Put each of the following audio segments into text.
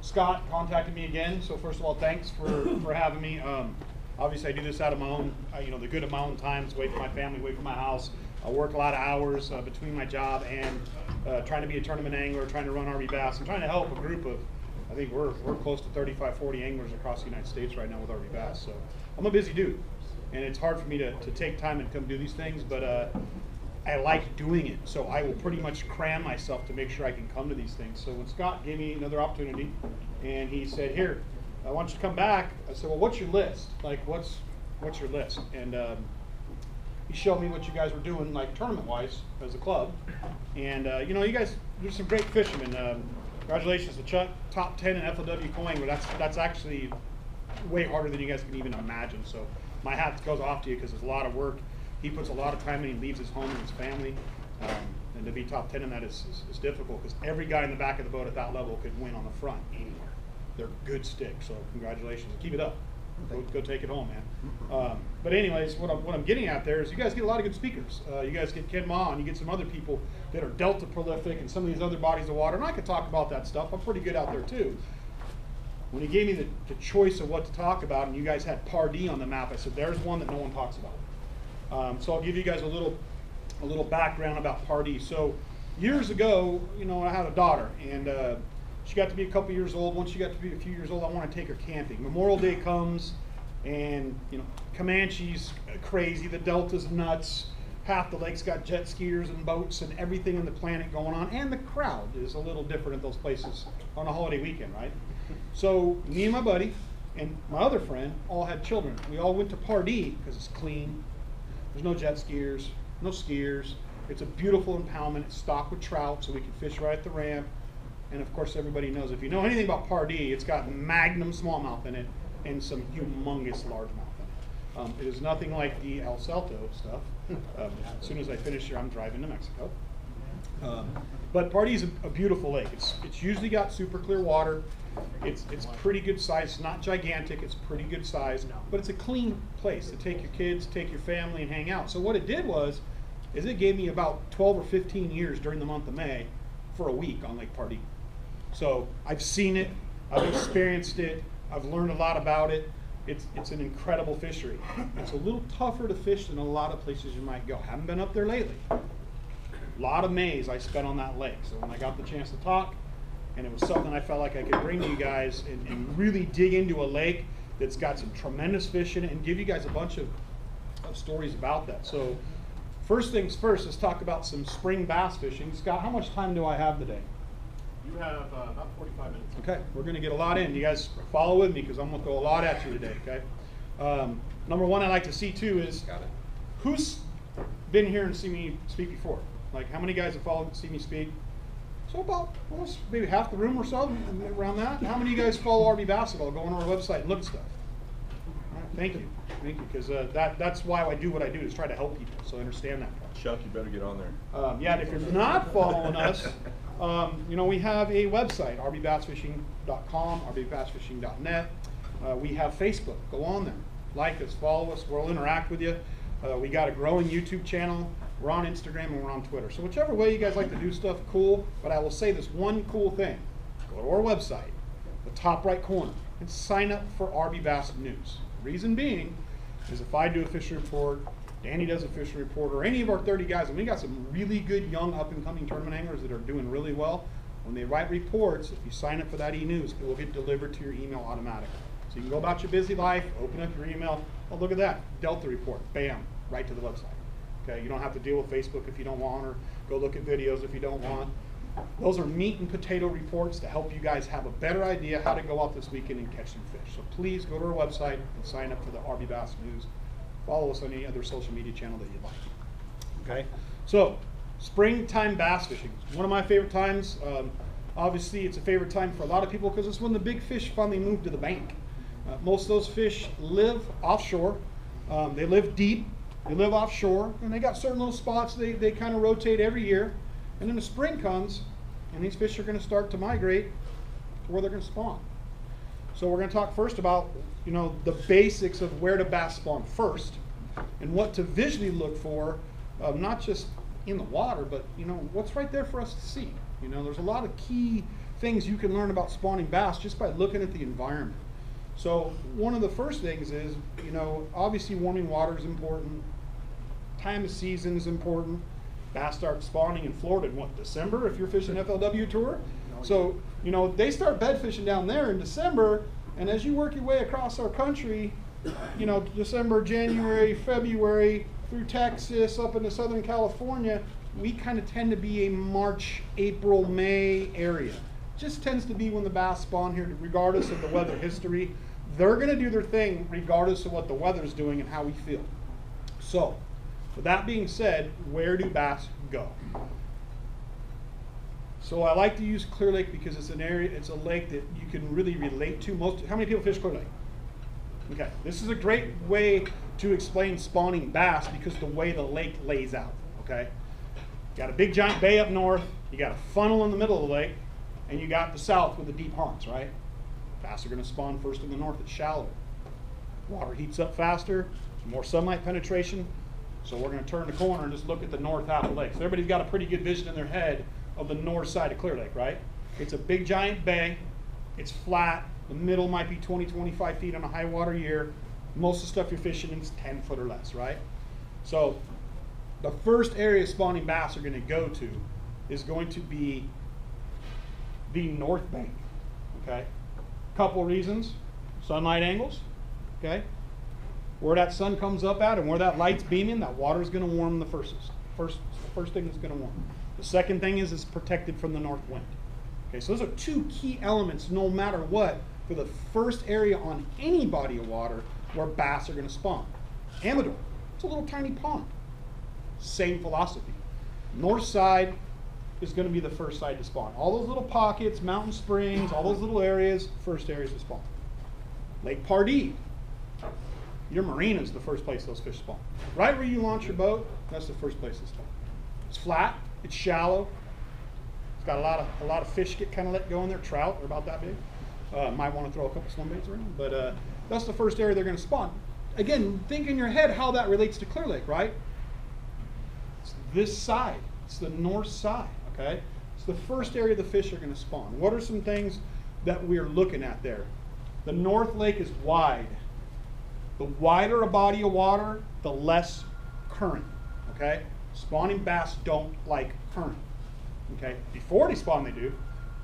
Scott contacted me again, so first of all, thanks for having me. Obviously, I do this out of my own, the good of my own time. It's away from my family, away from my house. I work a lot of hours between my job and trying to be a tournament angler, trying to run RV Bass, and trying to help a group of, I think we're close to 35, 40 anglers across the United States right now with RV Bass. So I'm a busy dude, and it's hard for me to take time and come do these things, but I like doing it. So I will pretty much cram myself to make sure I can come to these things. So when Scott gave me another opportunity, and he said, here, I want you to come back. I said, well, what's your list? Like, what's your list? And he showed me what you guys were doing, like tournament-wise, as a club. And you guys, there's some great fishermen. Congratulations to Chuck, top 10 in FLW co-angler. That's actually way harder than you guys can even imagine. So my hat goes off to you because there's a lot of work. He puts a lot of time in. He leaves his home and his family. And to be top 10 in that is difficult because every guy in the back of the boat at that level could win on the front anywhere. They're good sticks, so congratulations. Keep it up. Go take it home, man. But anyways, what I'm getting at there is you guys get a lot of good speakers. You guys get Ken Ma, and you get some other people that are Delta prolific and some of these other bodies of water. And I could talk about that stuff. I'm pretty good out there too. When he gave me the choice of what to talk about, and you guys had Pardee on the map, I said, there's one that no one talks about. So I'll give you guys a little background about Pardee. So years ago, I had a daughter, and she got to be a couple years old. Once she got to be a few years old, I want to take her camping. Memorial Day comes, and Comanche's crazy, the Delta's nuts, half the lake's got jet skiers and boats and everything on the planet going on, and the crowd is a little different at those places on a holiday weekend, right? So me and my buddy and my other friend all had children. We all went to Pardee because it's clean. There's no jet skiers, no skiers. It's a beautiful impoundment. It's stocked with trout, so we can fish right at the ramp. And of course, everybody knows, if you know anything about Pardee, it's got magnum smallmouth in it and some humongous largemouth in it. It is nothing like the El Salto stuff. As soon as I finish here, I'm driving to Mexico. But Pardee is a beautiful lake. It's usually got super clear water. It's pretty good size. It's not gigantic. It's pretty good size. But it's a clean place to take your kids, take your family, and hang out. So what it did is it gave me about 12 or 15 years during the month of May for a week on Lake Pardee. So I've seen it, I've experienced it, I've learned a lot about it. It's an incredible fishery. It's a little tougher to fish than a lot of places you might go. Haven't been up there lately. A lot of Mays I spent on that lake. So when I got the chance to talk, and it was something I felt like I could bring to you guys and really dig into a lake that's got some tremendous fish in it and give you guys a bunch of stories about that. So first things first, let's talk about some spring bass fishing. Scott, how much time do I have today? You have about 45 minutes. Okay, we're going to get a lot in. You guys follow with me because I'm going to throw a lot at you today, okay? Number one I'd like to see too is who's been here and seen me speak before? Like how many guys have followed and seen me speak? So about almost maybe half the room or so, around that. How many of you guys follow RV Basketball? Go on our website and look at stuff. All right, thank you, because that's why I do what I do, is try to help people, so I understand that part. Chuck, you better get on there. Yeah, and if you're not following us, we have a website, rbbassfishing.com, rbbassfishing.net. We have Facebook. Go on there. Like us, follow us. We'll interact with you. We got a growing YouTube channel. We're on Instagram and we're on Twitter. So whichever way you guys like to do stuff, cool. But I will say this one cool thing. Go to our website, the top right corner, and sign up for RV Bass News. Reason being is if I do a fishing report, Danny does a fishing report, or any of our 30 guys, and we got some really good young up-and-coming tournament anglers that are doing really well. When they write reports, if you sign up for that e-news, it will get delivered to your email automatically. So you can go about your busy life, open up your email. Oh, look at that, Delta report, bam, right to the website. Okay, you don't have to deal with Facebook if you don't want, or go look at videos if you don't want. Those are meat and potato reports to help you guys have a better idea how to go out this weekend and catch some fish. So please go to our website and sign up for the RV Bass News. Follow us on any other social media channel that you'd like. Okay, so springtime bass fishing, one of my favorite times. Obviously, it's a favorite time for a lot of people because it's when the big fish finally move to the bank. Most of those fish live offshore. They live deep. They live offshore, and they got certain little spots they kind of rotate every year. And then the spring comes, and these fish are going to start to migrate to where they're going to spawn. So we're going to talk first about, the basics of where to bass spawn first, and what to visually look for, not just in the water, but what's right there for us to see. There's a lot of key things you can learn about spawning bass just by looking at the environment. So one of the first things is, you know, obviously warming water is important. Time of season is important. Bass start spawning in Florida in what, December, if you're fishing FLW tour? So, you know, they start bed fishing down there in December, and as you work your way across our country, you know, December, January, February, through Texas, up into Southern California, we kind of tend to be a March, April, May area. Just tends to be when the bass spawn here, regardless of the weather history. They're gonna do their thing regardless of what the weather's doing and how we feel. So, with that being said, where do bass go? So I like to use Clear Lake because it's an area, it's a lake that you can really relate to. How many people fish Clear Lake? Okay, this is a great way to explain spawning bass because the way the lake lays out, okay? You got a big giant bay up north, you got a funnel in the middle of the lake, and you got the south with the deep ponds, right? Bass are gonna spawn first in the north, it's shallow. Water heats up faster, there's more sunlight penetration, so we're gonna turn the corner and just look at the north half of the lake. So everybody's got a pretty good vision in their head of the north side of Clear Lake, right? It's a big giant bay, it's flat, the middle might be 20, 25 feet on a high water year. Most of the stuff you're fishing is 10 foot or less, right? So the first area spawning bass are gonna go to is going to be the north bank, okay? Couple reasons, sunlight angles, okay? Where that sun comes up at and where that light's beaming, that water is gonna warm the first thing that's gonna warm. The second thing is it's protected from the north wind. Okay, so those are two key elements no matter what for the first area on any body of water where bass are gonna spawn. Amador, it's a little tiny pond. Same philosophy. North side is gonna be the first side to spawn. All those little pockets, mountain springs, all those little areas, first areas to spawn. Lake Pardee, your marina is the first place those fish spawn. Right where you launch your boat, that's the first place to spawn. It's flat, it's shallow, it's got a lot of fish get kind of let go in there. Trout are about that big. Might want to throw a couple swim baits around, but that's the first area they're going to spawn. Again, think in your head how that relates to Clear Lake, right? It's this side, it's the north side, okay? It's the first area the fish are going to spawn. What are some things that we're looking at there? The North Lake is wide. The wider a body of water, the less current, okay? Spawning bass don't like current, okay? Before they spawn they do,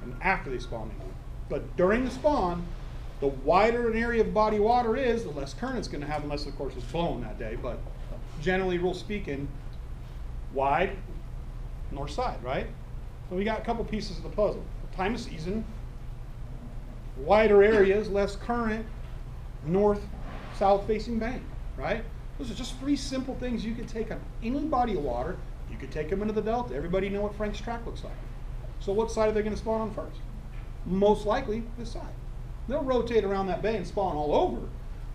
and after they spawn they do. But during the spawn, the wider an area of body water is, the less current it's gonna have, unless of course it's blowing that day, but generally, rule speaking, wide, north side, right? So we got a couple pieces of the puzzle. Time of season, wider areas, less current, north, south facing bank, right? Those are just three simple things you could take on any body of water. You could take them into the Delta. Everybody know what Frank's Track looks like. So what side are they going to spawn on first? Most likely this side. They'll rotate around that bay and spawn all over,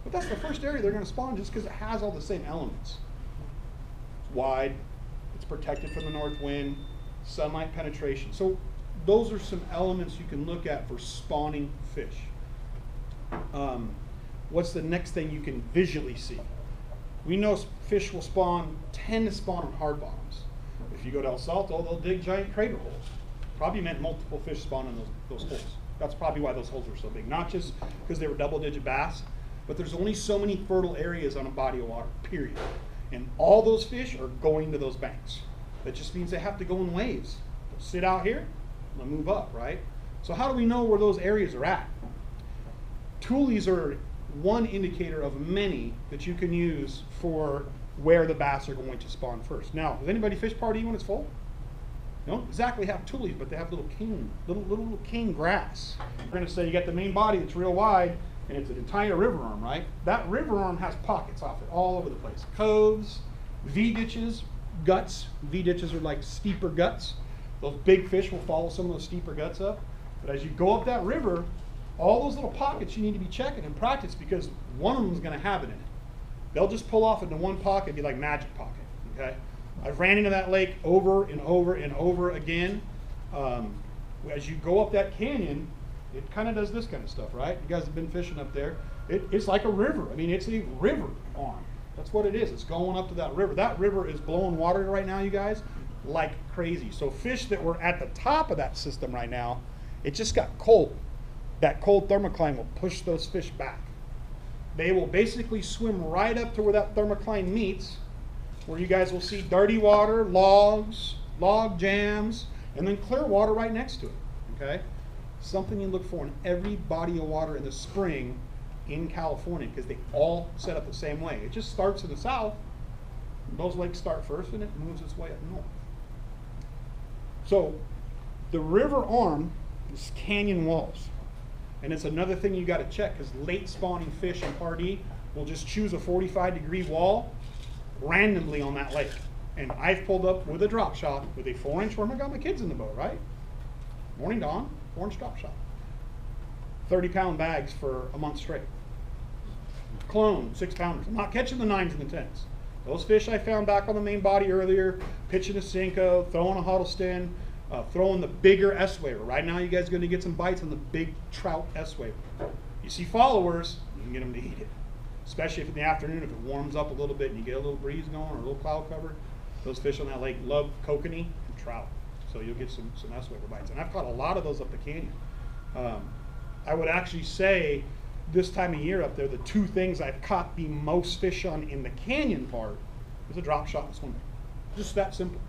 but that's the first area they're going to spawn just because it has all the same elements. It's wide, it's protected from the north wind, sunlight penetration. So those are some elements you can look at for spawning fish. What's the next thing you can visually see? We know fish will tend to spawn on hard bottoms. If you go to El Salto, they'll dig giant crater holes. Probably meant multiple fish spawn in those holes. That's probably why those holes are so big. Not just because they were double-digit bass, but there's only so many fertile areas on a body of water, period. And all those fish are going to those banks. That just means they have to go in waves. They'll sit out here, they'll move up, right? So how do we know where those areas are at? Toolies are one indicator of many that you can use for where the bass are going to spawn first. Now, does anybody fish Pardee when it's full? They don't exactly have toolies, but they have little king grass. We're going to say you got the main body that's real wide, and it's an entire river arm, right? That river arm has pockets off it all over the place. Coves, V-ditches, guts. V-ditches are like steeper guts. Those big fish will follow some of those steeper guts up. But as you go up that river, all those little pockets you need to be checking in practice because one of them is going to have it in it. They'll just pull off into one pocket and be like magic pocket, okay? I've ran into that lake over and over and over again. As you go up that canyon, it kind of does this kind of stuff, right? You guys have been fishing up there. It's like a river. I mean, it's a river arm. That's what it is. It's going up to that river. That river is blowing water right now, you guys, like crazy. So fish that were at the top of that system right now, It just got cold. That cold thermocline will push those fish back. They will basically swim right up to where that thermocline meets, where you guys will see dirty water, logs, log jams, and then clear water right next to it, okay? Something you look for in every body of water in the spring in California, because they all set up the same way. It just starts in the south. Those lakes start first, and it moves its way up north. So the river arm is canyon walls. And it's another thing you got to check, because late spawning fish in Pardee will just choose a 45-degree wall randomly on that lake. And I've pulled up with a drop shot with a 4-inch worm. I got my kids in the boat, right? Morning dawn, 4-inch drop shot. 30-pound bags for a month straight. Clone, 6-pounders. I'm not catching the 9s and the 10s. Those fish I found back on the main body earlier, pitching a Cinco, throwing a Huddleston, throwing the bigger S-waver. Right now you guys are going to get some bites on the big trout S-waver. You see followers, you can get them to eat it. Especially if in the afternoon, if it warms up a little bit and you get a little breeze going or a little cloud cover. Those fish on that lake love kokanee and trout. So you'll get some S-waver bites. And I've caught a lot of those up the canyon. I would actually say this time of year up there, the two things I've caught the most fish on in the canyon part is a drop shot and a swim bait. Just that simple.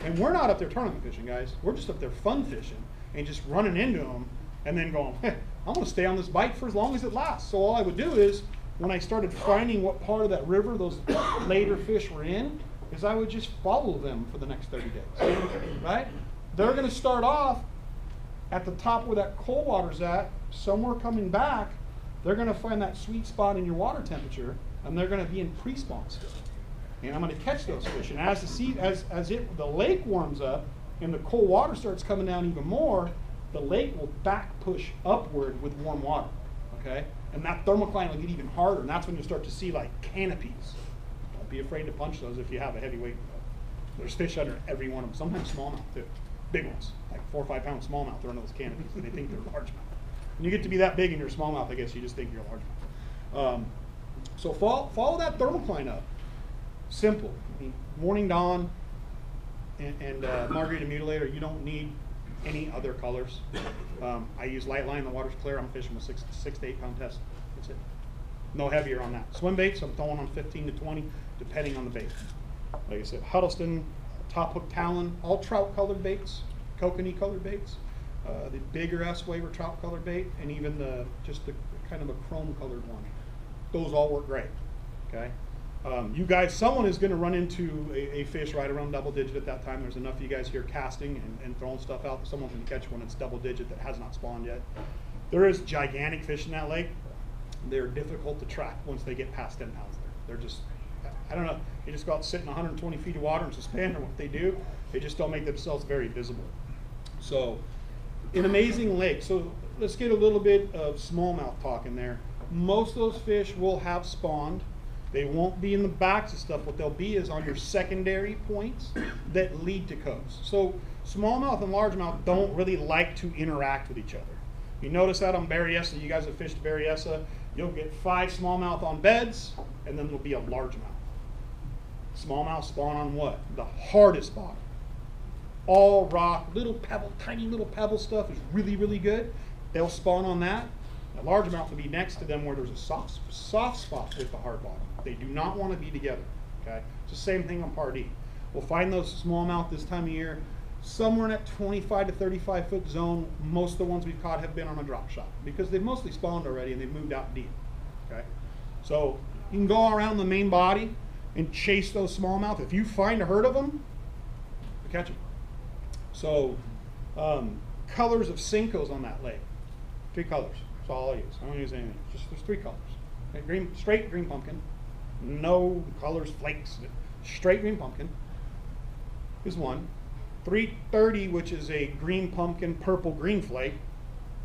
And we're not up there tournament fishing, guys. We're just up there fun fishing and just running into them and then going, hey, I'm going to stay on this bite for as long as it lasts. So all I would do is, when I started finding what part of that river those later fish were in, is I would just follow them for the next 30 days, right? They're going to start off at the top where that cold water's at, somewhere coming back, they're going to find that sweet spot in your water temperature, and they're going to be in pre-spawn still. And I'm going to catch those fish. And as the lake warms up and the cold water starts coming down even more, the lake will back push upward with warm water, okay? And that thermocline will get even harder, and that's when you start to see like canopies. Don't be afraid to punch those if you have a heavy weight. There's fish under every one of them, sometimes smallmouth too. Big ones, like 4 or 5 pound smallmouth, they're under those canopies, and they think they're largemouth. When you get to be that big in your smallmouth, I guess you just think you're a largemouth. So follow that thermocline up. Simple. I mean, morning dawn and margarita mutilator, you don't need any other colors. I use light line, the water's clear, I'm fishing with 6 to 8 pound test. That's it. No heavier on that. Swim baits, I'm throwing on 15 to 20, depending on the bait. Like I said, Huddleston, top hook talon, all trout colored baits, kokanee colored baits, the bigger S-waver trout colored bait, and even just the kind of a chrome colored one. Those all work great, okay? You guys, someone is going to run into a fish right around double digit at that time. There's enough of you guys here casting and throwing stuff out that someone's going to catch one that's double digit that has not spawned yet. There is gigantic fish in that lake. They're difficult to track once they get past 10 pounds there. They're just, I don't know, they just go out sitting 120 feet of water and suspend, or what they do, they just don't make themselves very visible. So, an amazing lake. So let's get a little bit of smallmouth talk in there. Most of those fish will have spawned. They won't be in the backs of stuff. What they'll be is on your secondary points that lead to coves. So smallmouth and largemouth don't really like to interact with each other. You notice that on Berryessa, you guys have fished Berryessa, you'll get 5 smallmouth on beds, and then there'll be a largemouth. Smallmouth spawn on what? The hardest bottom. All rock, little pebble, tiny little pebble stuff is really, really good. They'll spawn on that. A largemouth will be next to them where there's a soft spot with the hard bottom. They do not want to be together, okay? It's the same thing on Pardee. We'll find those smallmouth this time of year somewhere in that 25 to 35 foot zone. Most of the ones we've caught have been on a drop shot because they've mostly spawned already and they've moved out deep, okay? So you can go around the main body and chase those smallmouth. If you find a herd of them, you catch them. So colors of Cincos on that lake, 3 colors. That's all I use. I don't use anything. There's 3 colors. Okay, green, straight green pumpkin. No colors, flakes. Straight green pumpkin is one. 330, which is a green pumpkin, purple green flake.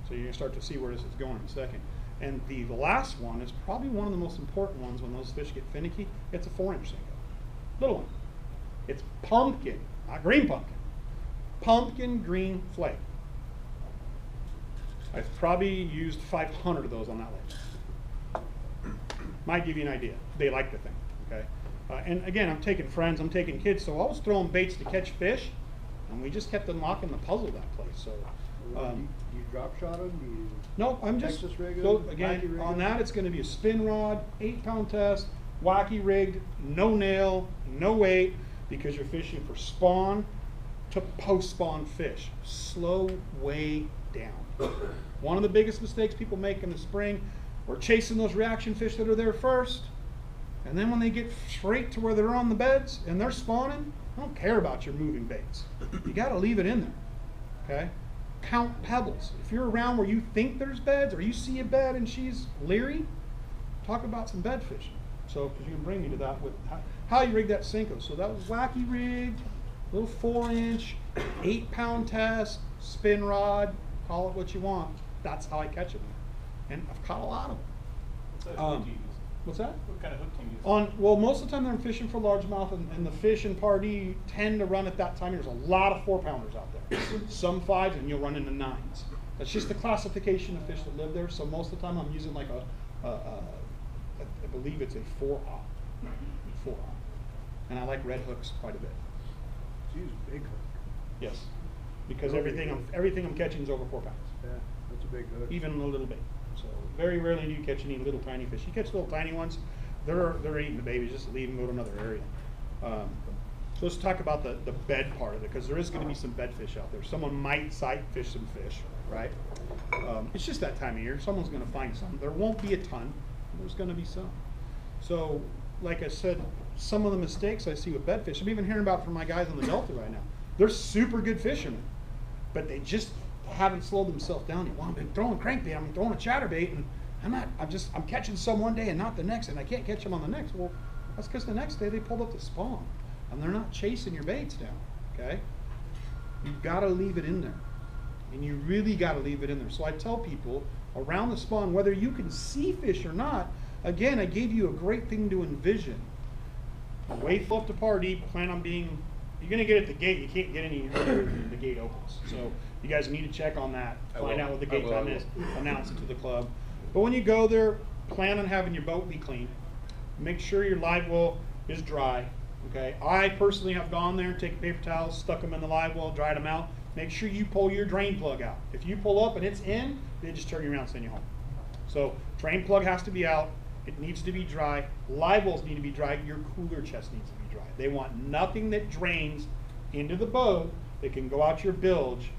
So you're going to start to see where this is going in a second. And the last one is probably one of the most important ones when those fish get finicky. It's a 4-inch Cinco. Little one. It's pumpkin, not green pumpkin. Pumpkin green flake. I've probably used 500 of those on that lake. Might give you an idea. They like the thing, okay? And again, I'm taking friends, I'm taking kids, so I was throwing baits to catch fish, and we just kept unlocking the puzzle of that place. So Do you drop shot them? Do you? No, I'm just, Texas rig 'em, so wacky again, rig on 'em? that, it's gonna be a spin rod, 8-pound test, wacky rigged, no nail, no weight, because you're fishing for spawn to post-spawn fish. Slow way down. One of the biggest mistakes people make in the spring, we're chasing those reaction fish that are there first, and then when they get straight to where they're on the beds and they're spawning, I don't care about your moving baits. You gotta leave it in there, okay? Count pebbles. If you're around where you think there's beds or you see a bed and she's leery, talk about some bed fishing. So, because you can bring me to that with how you rig that Cinco. So that was wacky rigged, little 4-inch, 8-pound test, spin rod, call it what you want. That's how I catch it. And I've caught a lot of them. What size hook do you use? What's that? What kind of hook do you use? Well, most of the time I'm fishing for largemouth, and the fish in Pardee tend to run at that time. There's a lot of 4-pounders out there. Some 5s, and you'll run into 9s. That's just the classification of fish that live there. So most of the time I'm using like I believe it's a 4-aught. 4-aught. And I like red hooks quite a bit. So use a big hook. Yes. Because Really everything I'm catching is over 4 pounds. Yeah, that's a big hook. Even a little bait. So very rarely do you catch any little tiny fish. You catch little tiny ones, they're eating the babies. Just leave them, go to another area. So let's talk about the bed part of it, because there is going to be some bed fish out there. Someone might sight fish some fish, right? It's just that time of year. Someone's going to find some. There won't be a ton. There's going to be some. So, like I said, some of the mistakes I see with bed fish, I'm even hearing about from my guys on the Delta right now. They're super good fishermen, but they just haven't slowed themselves down yet. Well, I've been throwing crankbait, I'm throwing a chatterbait, and I'm catching some one day and not the next, and I can't catch them on the next. Well, that's because the next day they pulled up the spawn, and they're not chasing your baits down, okay? You've got to leave it in there, and you really got to leave it in there. So I tell people around the spawn, whether you can see fish or not, again, I gave you a great thing to envision. Wait up to Pardee, plan on being, you're going to get at the gate, you can't get any earlier than the gate opens. So you guys need to check on that, find out what the gate time is, announce it to the club. But when you go there, plan on having your boat be clean. Make sure your live well is dry, okay? I personally have gone there, taken paper towels, stuck them in the live well, dried them out. Make sure you pull your drain plug out. If you pull up and it's in, then just turn you around and send you home. So drain plug has to be out. It needs to be dry. Live wells need to be dry. Your cooler chest needs to be dry. They want nothing that drains into the boat that can go out your bilge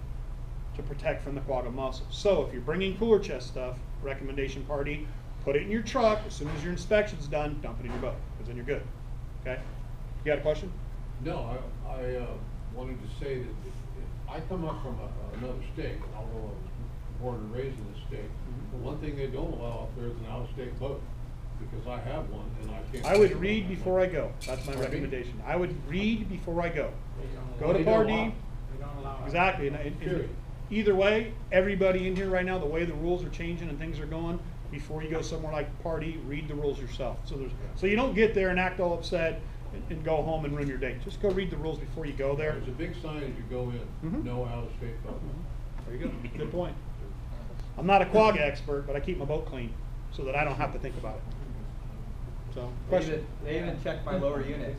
to protect from the quagga mussel. So if you're bringing cooler chest stuff, recommendation Pardee, put it in your truck. As soon as your inspection's done, dump it in your boat, because then you're good. Okay? You got a question? No, I wanted to say that if I come up from another state, although I was born and raised in this state, the one thing they don't allow up there is an out-of-state boat, because I have one and I can't. I would read before I go. That's my recommendation. I would read before I go. Go to Pardee. Exactly. And either way, everybody in here right now, the way the rules are changing and things are going, before you go somewhere like Pardee, read the rules yourself. So you don't get there and act all upset and go home and ruin your day. Just go read the rules before you go there. There's a big sign as you go in, no out-of-state boat. There you go. Good point. I'm not a quagga expert, but I keep my boat clean so that I don't have to think about it. So, question? They even check my lower unit.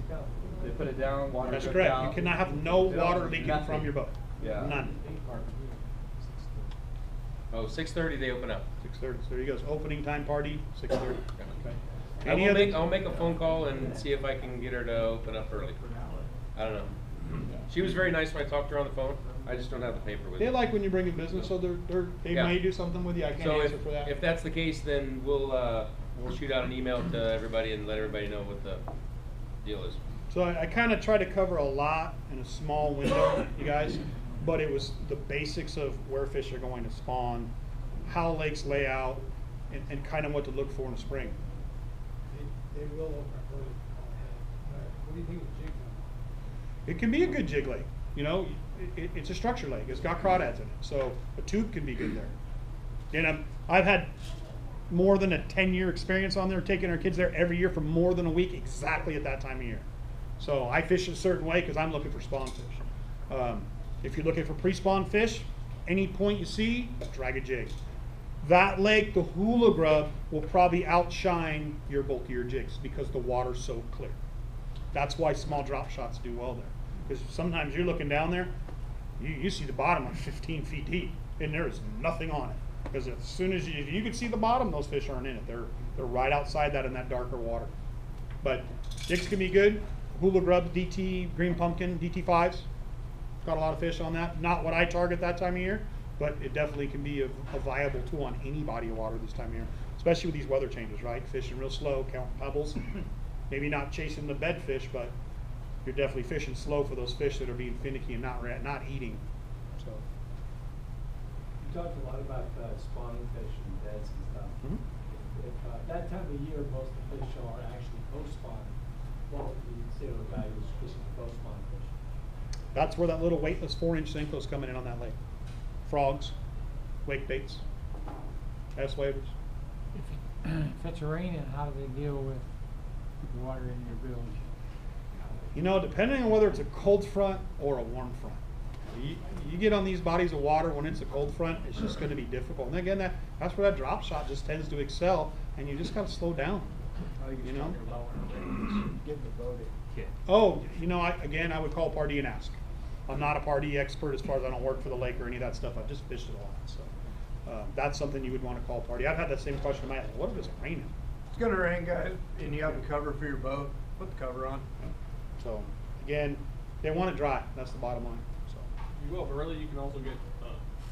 They put it down, water That's goes correct. down. You cannot have no water leaking Nothing. from your boat. Yeah. None. Oh, 6:30 they open up. 6:30. So there you go. So opening time Pardee, 6:30. Okay. I'll make a phone call and see if I can get her to open up early. I don't know. She was very nice when I talked to her on the phone. I just don't have the paper with me. They like when you bring in business, so they Yeah. may do something with you. I can't So answer for that. if that's the case, then we'll shoot out an email to everybody and let everybody know what the deal is. So I kind of try to cover a lot in a small window, you guys, but it was the basics of where fish are going to spawn, how lakes lay out, and kind of what to look for in the spring. They will open up early. What do you think of jig now? It can be a good jig lake. You know, it's a structure lake. It's got crawdads in it, so a tube can be good there. And I've had more than a 10-year experience on there, taking our kids there every year for more than a week, exactly at that time of year. So I fish a certain way because I'm looking for spawn fish. If you're looking for pre-spawn fish, any point you see, drag a jig. That lake, the hula grub, will probably outshine your bulkier jigs because the water's so clear. That's why small drop shots do well there. Because sometimes you're looking down there, you see the bottom like 15 feet deep. and there is nothing on it. Because as soon as you can see the bottom, those fish aren't in it. They're right outside that in that darker water. But jigs can be good. Hula grub, DT, green pumpkin, DT5s. Got a lot of fish on that. Not what I target that time of year, but it definitely can be a viable tool on any body of water this time of year. Especially with these weather changes, right? Fishing real slow, counting pebbles. Maybe not chasing the bed fish, but you're definitely fishing slow for those fish that are being finicky and not eating. So. You talked a lot about spawning fish in beds and stuff. Mhm. If that time of year most of the fish are actually post-spawn, what would you consider the value of fishing post-spawn fish? That's where that little weightless 4-inch Senko's coming in on that lake. Frogs, wake baits, S-wavers. If it's raining, how do they deal with the water in your village? You know, depending on whether it's a cold front or a warm front. You get on these bodies of water when it's a cold front, it's just going to be difficult. And again, that's where that drop shot just tends to excel, and you just got to slow down. You know? Give the boat a kick. Oh, you know, I would call Pardee and ask. I'm not a Pardee expert as far as I don't work for the lake or any of that stuff. I've just fished it a lot. So that's something you would want to call Pardee. I've had that same question in my head. What if it's raining? It's gonna rain, guys, and you have the cover for your boat, put the cover on. So again, they want it dry. That's the bottom line. So You go up early, you can also get,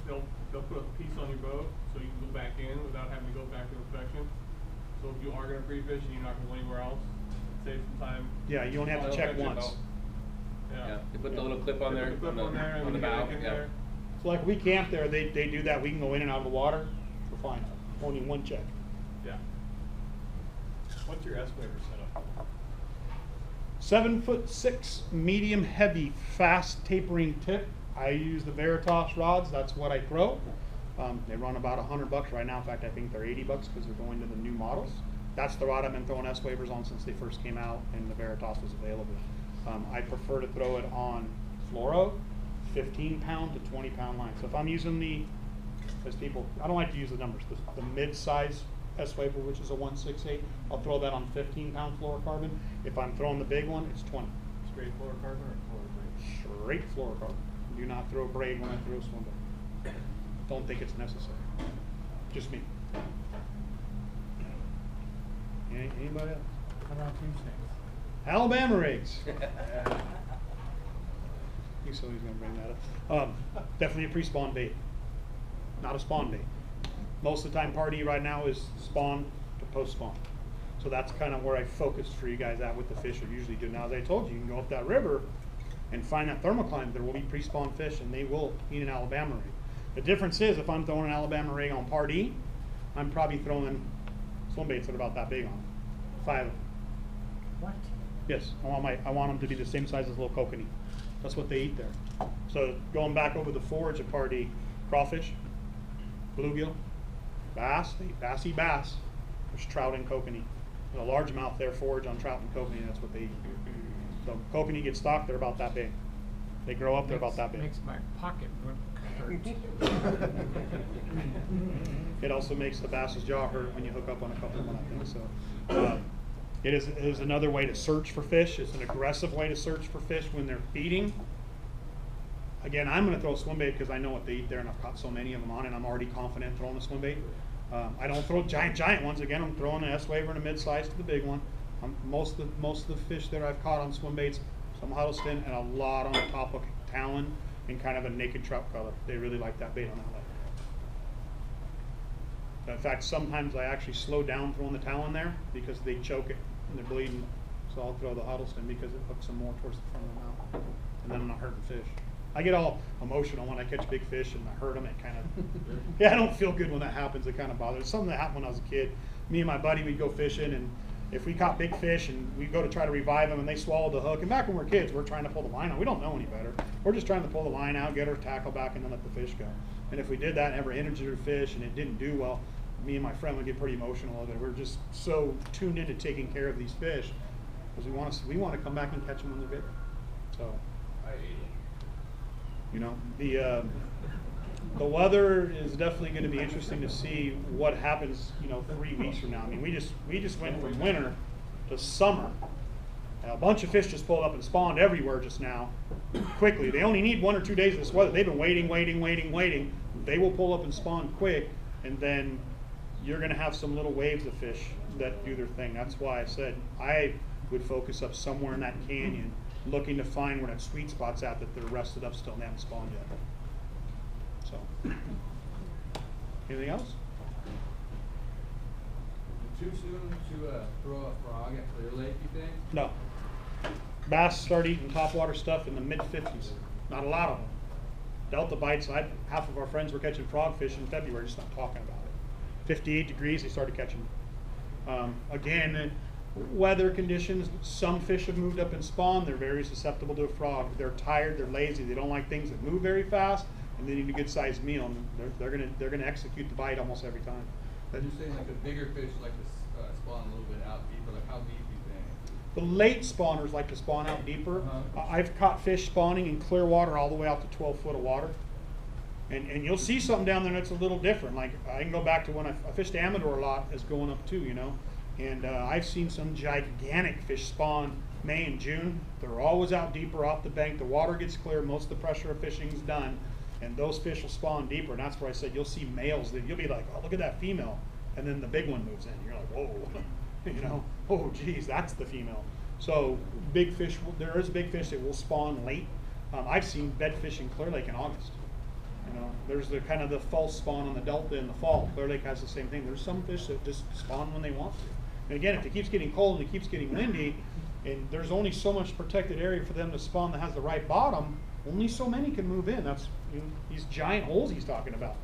they'll put a piece on your boat, so you can go back in without having to go back to inspection. So if you are gonna pre-fish and you're not gonna go anywhere else, save some time. yeah, you only have to check Inspection once. belt. Yeah, they put the little clip on They there, put the clip on there and on the when you get bow, back in yeah. there, So like we camp there, they do that. We can go in and out of the water. We're fine. Only one check. yeah. What's your S-waver setup? 7'6", medium heavy, fast tapering tip. I use the Veritas rods. That's what I throw. They run about $100 right now. In fact, I think they're $80 because they're going to the new models. That's the rod I've been throwing S-wavers on since they first came out and the Veritas was available. I prefer to throw it on fluoro, 15-pound to 20-pound line. So if I'm using I don't like to use the numbers, the mid-size S-waver, which is a 168, I'll throw that on 15-pound fluorocarbon. If I'm throwing the big one, it's 20. Straight fluorocarbon or fluorocarbon? Straight fluorocarbon. Do not throw braid when I throw swim bait. Don't think it's necessary. Just me. Anybody else? How about you, Sam? Alabama rigs. He said he's gonna bring that up. Definitely a pre-spawn bait, not a spawn bait. Most of the time, Pardee right now is spawn to post-spawn. So that's kind of where I focused for you guys at with the fish are usually do. Now, as I told you, you can go up that river and find that thermocline. There will be pre-spawn fish, and they will eat an Alabama rig. The difference is, if I'm throwing an Alabama rig on Pardee, I'm probably throwing swim baits that are about that big on them. 5 of them. What? Yes, I want them to be the same size as little kokanee. That's what they eat there. So going back over the forage at Pardee, crawfish, bluegill, bass, they eat bass. There's trout and kokanee. And a largemouth there forage on trout and kokanee, that's what they eat. So kokanee get stocked, they're about that big. They grow up, they're about that big. Makes my pocket hurt. It also makes the bass's jaw hurt when you hook up on a couple of them, I think. So it is another way to search for fish. It's an aggressive way to search for fish when they're feeding. Again, I'm going to throw a swim bait because I know what they eat there, and I've caught so many of them on, and I'm already confident throwing a swim bait. I don't throw giant ones. Again, I'm throwing an S-waver and a mid-size to the big one. Most of the fish that I've caught on swim baits, some Huddleston and a lot on the top of talon in kind of a naked trout color. They really like that bait on that lake. In fact, sometimes I actually slow down throwing the talon there because they choke it and they're bleeding. So I'll throw the Huddleston because it hooks them more towards the front of the mouth, and then I'm not hurting fish. I get all emotional when I catch big fish and I hurt them. It kind of, yeah, I don't feel good when that happens. It kind of bothers. It's something that happened when I was a kid. Me and my buddy, we'd go fishing, and if we caught big fish and we go to try to revive them and they swallowed the hook, and back when we were kids, we're trying to pull the line out. We don't know any better. We're just trying to pull the line out, get our tackle back, and then let the fish go. And if we did that and ever injured a fish and it didn't do well, me and my friend would get pretty emotional of it. We're just so tuned into taking care of these fish because we want to come back and catch them when they're big. So, you know, the weather is definitely going to be interesting to see what happens, you know, 3 weeks from now. I mean, we just went from winter to summer, A bunch of fish just pulled up and spawned everywhere just now, quickly. They only need 1 or 2 days of this weather. They've been waiting. They will pull up and spawn quick, and then you're going to have some little waves of fish that do their thing. That's why I said I would focus up somewhere in that canyon, looking to find where that sweet spot's at that they're rested up still and they haven't spawned yet. So, anything else? Too soon to throw a frog at Clear Lake, you think? No. Bass start eating topwater stuff in the mid-50s. Not a lot of them. Delta bites, half of our friends were catching frogfish in February, just not talking about it. 58 degrees, they started catching them. Again, weather conditions, some fish have moved up and spawned. They're very susceptible to a frog. They're tired, they're lazy, they don't like things that move very fast, and they need a good sized meal. And they're gonna execute the bite almost every time. You're saying like the bigger fish like to spawn a little bit out deeper, like how deep you think? The late spawners like to spawn out deeper. I've caught fish spawning in clear water all the way out to 12 foot of water. And you'll see something down there that's a little different. Like I can go back to when I fished Amador a lot as going up too, you know. And I've seen some gigantic fish spawn May and June. They're always out deeper off the bank. The water gets clear. Most of the pressure of fishing is done. And those fish will spawn deeper. And that's where I said you'll see males that you'll be like, oh, look at that female. And then the big one moves in. You're like, whoa, you know, oh, geez, that's the female. So big fish, there is big fish that will spawn late. I've seen bed fish in Clear Lake in August. You know, there's the kind of the false spawn on the Delta in the fall. Clear Lake has the same thing. There's some fish that just spawn when they want to. And again, if it keeps getting cold and it keeps getting windy, and there's only so much protected area for them to spawn that has the right bottom, only so many can move in. That's, you know, these giant holes he's talking about.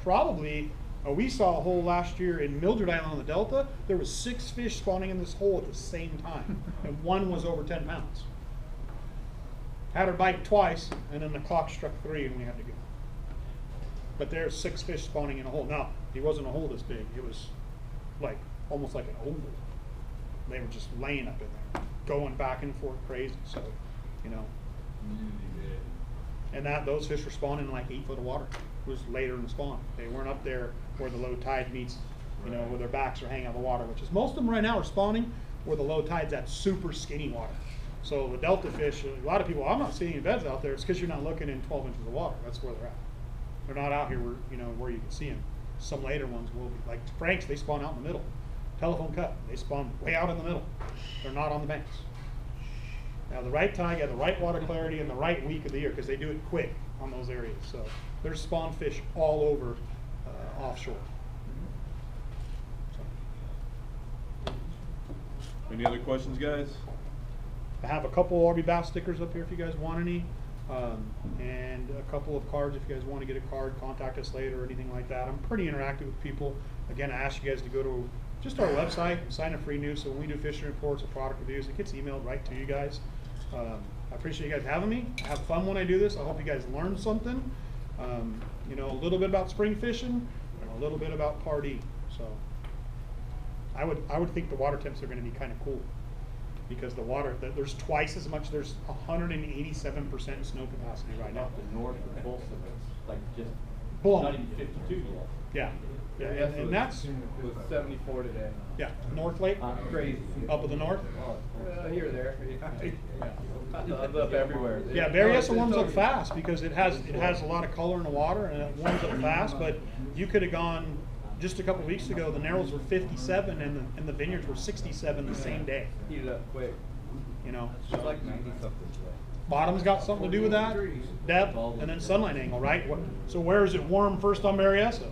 Probably, we saw a hole last year in Mildred Island on the Delta. There was 6 fish spawning in this hole at the same time, and one was over 10 pounds. Had her bite twice, and then the clock struck 3 and we had to go. But there's 6 fish spawning in a hole. Now, it wasn't a hole this big. It was like almost like an oval. They were just laying up in there, going back and forth crazy. So, you know. And those fish were spawning in like 8 foot of water. It was later in the spawn. They weren't up there where the low tide meets, you know, where their backs are hanging out of the water, which is most of them right now are spawning where the low tide's at super skinny water. So the Delta fish, a lot of people, I'm not seeing any beds out there. It's because you're not looking in 12 inches of water. That's where they're at. They're not out here where, you know, where you can see them. Some later ones will be. Like Franks, they spawn out in the middle. Telephone cut, they spawn way out in the middle. They're not on the banks. Now the right tide, you have the right water clarity and the right week of the year because they do it quick on those areas. So there's spawn fish all over offshore. So. Any other questions, guys? I have a couple Orby Bass stickers up here if you guys want any, and a couple of cards if you guys want to get a card, contact us later or anything like that. I'm pretty interactive with people. Again, I ask you guys to go to just our website, sign up for news, so when we do fishing reports or product reviews, it gets emailed right to you guys. I appreciate you guys having me. I have fun when I do this. I hope you guys learned something. You know, a little bit about spring fishing and a little bit about Pardee. So I would think the water temps are going to be kind of cool because the water, there's twice as much, there's 187% snow capacity right now. The north of Folsom, it's like just Blown. not even 52 yet. Yeah. Yeah, and that's, It was 74 today. yeah, North Lake, Crazy. up in the north. Here or there. Yeah. Up everywhere. Yeah, Berryessa warms up fast because it has a lot of color in the water and it warms up fast. But you could have gone just a couple weeks ago. The Narrows were 57 and the Vineyards were 67 the same day. Heated up quick. You know, It's like 90 something today. bottom's got something to do with that, depth, and then sunlight angle, right? So where is it warm first on Berryessa?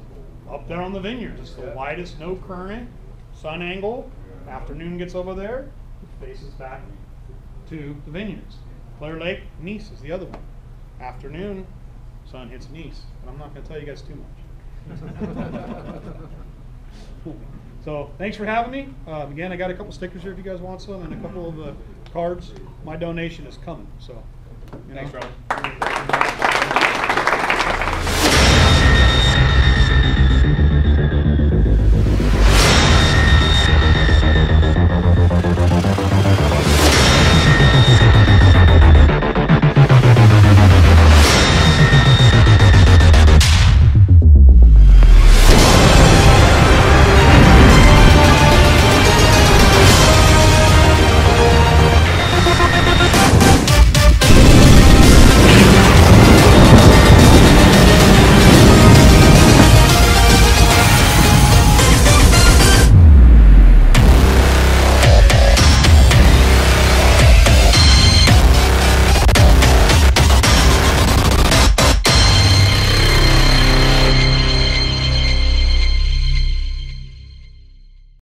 Up there on the Vineyards. It's the widest no current, sun angle. Afternoon gets over there, it faces back to the Vineyards. Clear Lake, Nice is the other one. Afternoon, sun hits Nice. But I'm not going to tell you guys too much. So thanks for having me. Again, I got a couple stickers here if you guys want some, and a couple of cards. My donation is coming. So, you know. Thanks, Ron.